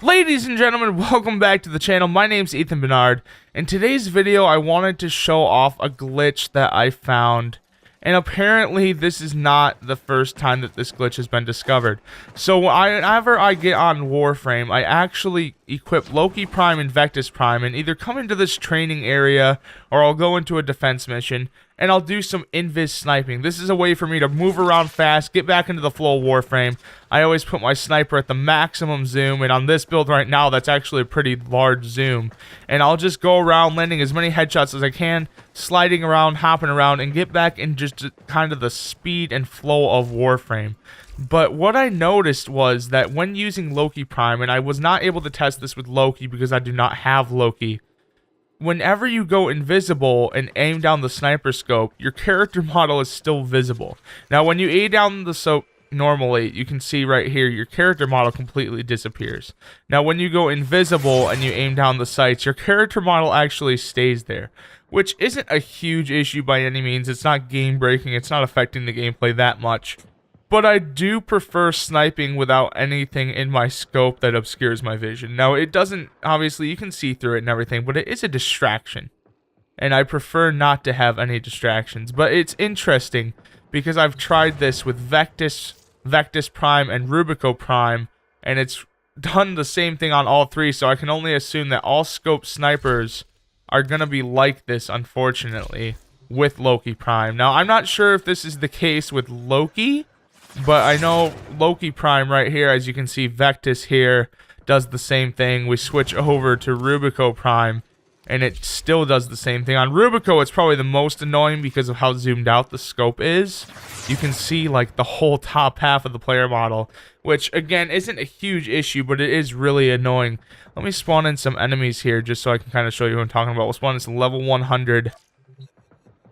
Ladies and gentlemen, welcome back to the channel. My name's Ethan Bernard. In today's video, I wanted to show off a glitch that I found. And apparently, this is not the first time that this glitch has been discovered. So whenever I get on Warframe, I actually equip Loki Prime and Vectis Prime and either come into this training area or I'll go into a defense mission and I'll do some invis sniping. This is a way for me to move around fast, get back into the flow of Warframe. I always put my sniper at the maximum zoom, and on this build right now, that's actually a pretty large zoom. And I'll just go around landing as many headshots as I can, sliding around, hopping around, and get back in just kind of the speed and flow of Warframe. But what I noticed was that when using Loki Prime, and I was not able to test this with Loki because I do not have Loki, whenever you go invisible and aim down the sniper scope, your character model is still visible. Now, when you aim down the scope normally, you can see right here, your character model completely disappears. Now, when you go invisible and you aim down the sights, your character model actually stays there, which isn't a huge issue by any means. It's not game breaking. It's not affecting the gameplay that much. But I do prefer sniping without anything in my scope that obscures my vision. Now, it doesn't, obviously, you can see through it and everything, but it is a distraction. And I prefer not to have any distractions. But it's interesting because I've tried this with Vectis Prime, and Rubico Prime, and it's done the same thing on all three, so I can only assume that all scope snipers are going to be like this, unfortunately, with Loki Prime. Now, I'm not sure if this is the case with Loki, but I know Loki Prime right here, as you can see, Vectis here does the same thing. We switch over to Rubico Prime, and it still does the same thing. On Rubico, it's probably the most annoying because of how zoomed out the scope is. You can see, like, the whole top half of the player model, which, again, isn't a huge issue, but it is really annoying. Let me spawn in some enemies here just so I can kind of show you what I'm talking about. We'll spawn in some level 100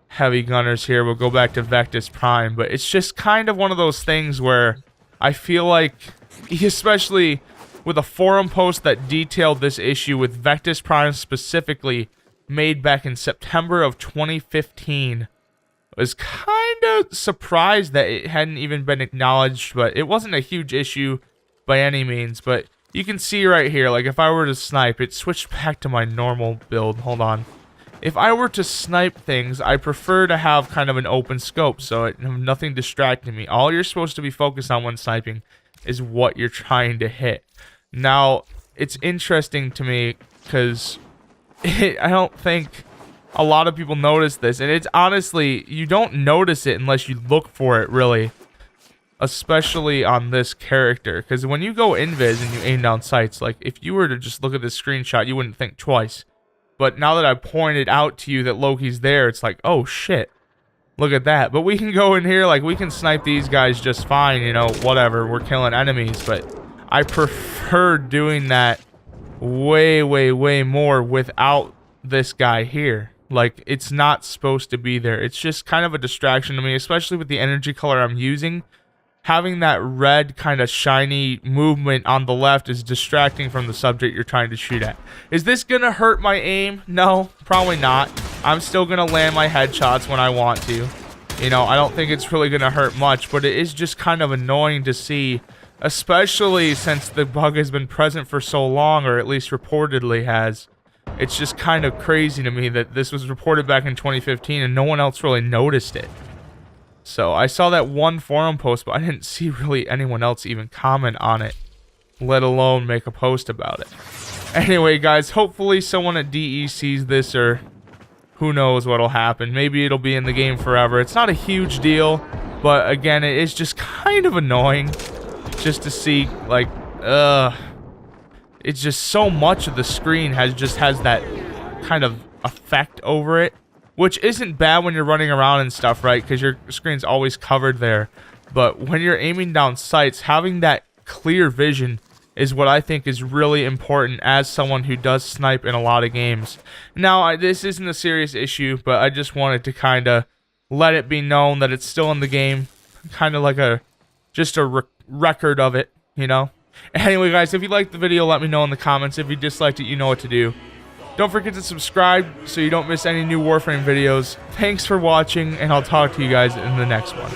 heavy gunners here. We'll go back to Vectis Prime, but it's just kind of one of those things where I feel like, especially with a forum post that detailed this issue with Vectis Prime specifically, made back in September of 2015, I was kind of surprised that it hadn't even been acknowledged, but it wasn't a huge issue by any means. But you can see right here, like, if I were to snipe, it switched back to my normal build. Hold on. If I were to snipe things, I prefer to have kind of an open scope, so it have nothing distracting me. All you're supposed to be focused on when sniping is what you're trying to hit. Now, it's interesting to me because I don't think a lot of people notice this, and it's honestly, you don't notice it unless you look for it, really, especially on this character, because when you go invis and you aim down sights, like, if you were to just look at this screenshot, you wouldn't think twice. But now that I pointed out to you that Loki's there, it's like, oh shit, look at that. But we can go in here, like, we can snipe these guys just fine, you know, whatever, we're killing enemies, but I prefer doing that way more without this guy here. Like, it's not supposed to be there. It's just kind of a distraction to me, especially with the energy color I'm using. Having that red kind of shiny movement on the left is distracting from the subject you're trying to shoot at. Is this gonna hurt my aim? No, probably not. I'm still gonna land my headshots when I want to. You know, I don't think it's really gonna hurt much, but it is just kind of annoying to see, especially since the bug has been present for so long, or at least reportedly has. It's just kind of crazy to me that this was reported back in 2015 and no one else really noticed it. So I saw that one forum post, but I didn't see really anyone else even comment on it, let alone make a post about it. Anyway, guys, hopefully someone at DE sees this, or who knows what'll happen. Maybe it'll be in the game forever. It's not a huge deal, but again, it is just kind of annoying just to see, like, it's just so much of the screen has that kind of effect over it, which isn't bad when you're running around and stuff, right? Because your screen's always covered there. But when you're aiming down sights, having that clear vision is what I think is really important as someone who does snipe in a lot of games. Now, this isn't a serious issue, but I just wanted to kind of let it be known that it's still in the game. Kind of like just a record of it, you know? Anyway, guys, if you liked the video, let me know in the comments. If you disliked it, you know what to do. Don't forget to subscribe so you don't miss any new Warframe videos. Thanks for watching, and I'll talk to you guys in the next one.